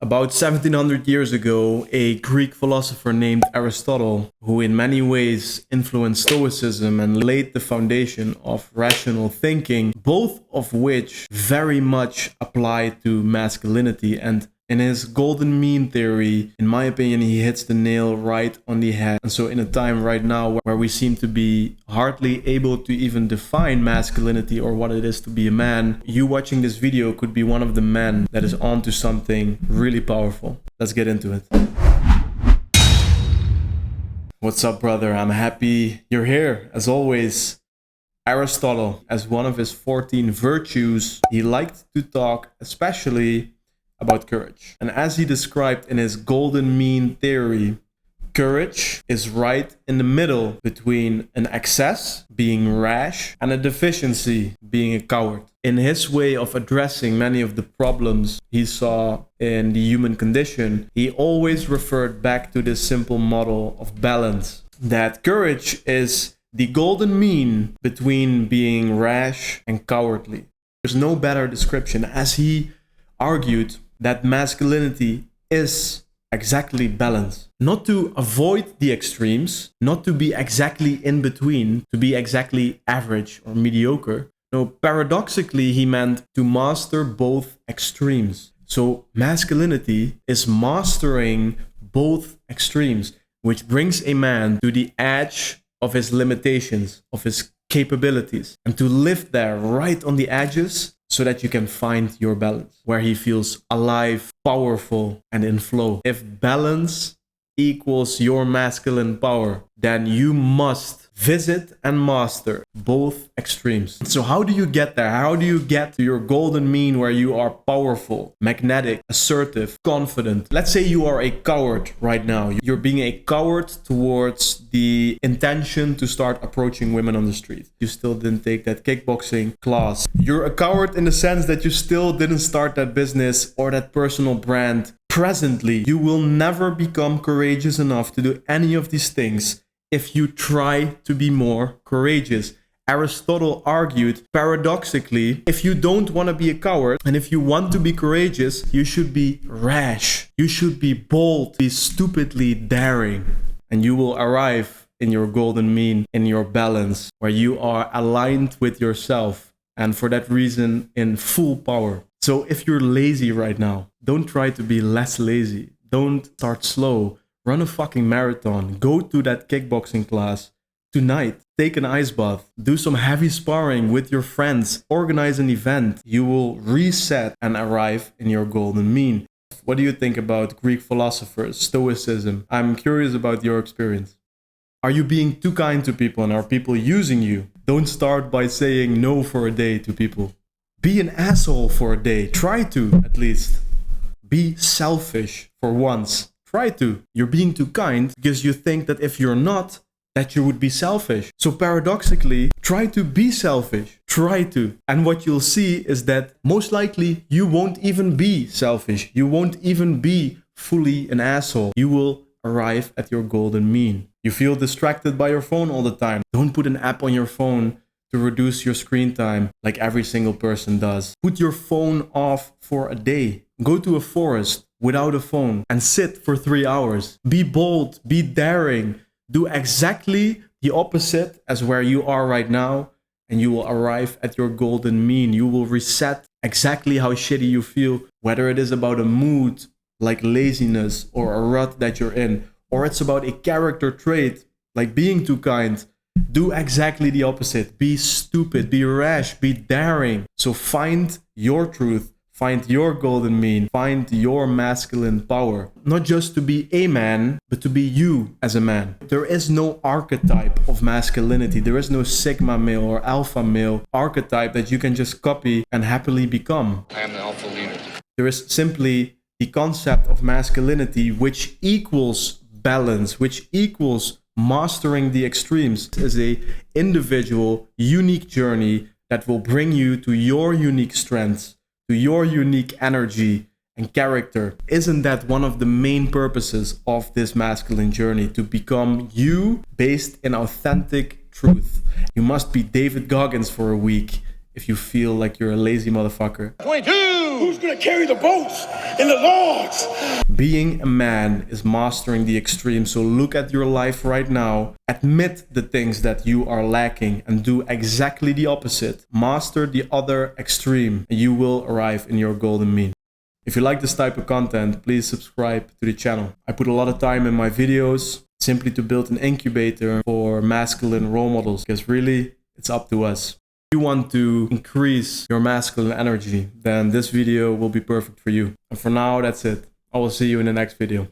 About 1700 years ago, a Greek philosopher named Aristotle, who in many ways influenced Stoicism and laid the foundation of rational thinking, both of which very much apply to masculinity. And in his golden mean theory, in my opinion, he hits the nail right on the head. And so in a time right now where we seem to be hardly able to even define masculinity or what it is to be a man, you watching this video could be one of the men that is onto something really powerful. Let's get into it. What's up, brother? I'm happy you're here. As always, Aristotle, as one of his 14 virtues, he liked to talk especially about courage. And as he described in his golden mean theory, courage is right in the middle between an excess, being rash, and a deficiency, being a coward. In his way of addressing many of the problems he saw in the human condition, he always referred back to this simple model of balance. That courage is the golden mean between being rash and cowardly. There's no better description, as he argued that masculinity is exactly balance. Not to avoid the extremes, not to be exactly in between, to be exactly average or mediocre. No, paradoxically, he meant to master both extremes. So masculinity is mastering both extremes, which brings a man to the edge of his limitations, of his capabilities, and to live there right on the edges so that you can find your balance, where he feels alive, powerful, and in flow. If balance equals your masculine power, then you must visit and master both extremes. So how do you get there? How do you get to your golden mean where you are powerful, magnetic, assertive, confident? Let's say you are a coward right now. You're being a coward towards the intention to start approaching women on the street. You still didn't take that kickboxing class. You're a coward in the sense that you still didn't start that business or that personal brand. Presently, you will never become courageous enough to do any of these things if you try to be more courageous. Aristotle argued, paradoxically, if you don't want to be a coward and if you want to be courageous, you should be rash. You should be bold, be stupidly daring, and you will arrive in your golden mean, in your balance, where you are aligned with yourself and for that reason in full power. So if you're lazy right now, don't try to be less lazy. Don't start slow. Run a fucking marathon. Go to that kickboxing class tonight. Take an ice bath. Do some heavy sparring with your friends. Organize an event. You will reset and arrive in your golden mean. What do you think about Greek philosophers, Stoicism? I'm curious about your experience. Are you being too kind to people and are people using you? Don't start by saying no for a day to people. Be an asshole for a day. Try to, at least. Be selfish for once. Try to. You're being too kind because you think that if you're not, that you would be selfish. So paradoxically, try to be selfish. Try to. And what you'll see is that most likely you won't even be selfish. You won't even be fully an asshole. You will arrive at your golden mean. You feel distracted by your phone all the time. Don't put an app on your phone to reduce your screen time like every single person does. Put your phone off for a day. Go to a forest without a phone and sit for 3 hours. Be bold, be daring. Do exactly the opposite as where you are right now and you will arrive at your golden mean. You will reset exactly how shitty you feel, whether it is about a mood like laziness or a rut that you're in, or it's about a character trait like being too kind. Do exactly the opposite. Be stupid, be rash, be daring. So find your truth, find your golden mean, find your masculine power. Not just to be a man, but to be you as a man. There is no archetype of masculinity. There is no sigma male or alpha male archetype that you can just copy and happily become. I am the alpha leader. There is simply the concept of masculinity, which equals balance, which equals mastering the extremes. Is a individual, unique journey that will bring you to your unique strengths, to your unique energy and character. Isn't that one of the main purposes of this masculine journey? To become you based in authentic truth. You must be David Goggins for a week if you feel like you're a lazy motherfucker. 22! Who's gonna carry the boats and the logs? Being a man is mastering the extreme, so look at your life right now, admit the things that you are lacking and do exactly the opposite. Master the other extreme and you will arrive in your golden mean. If you like this type of content, please subscribe to the channel. I put a lot of time in my videos simply to build an incubator for masculine role models, because really it's up to us. If you want to increase your masculine energy, then this video will be perfect for you. And for now, that's it. I will see you in the next video.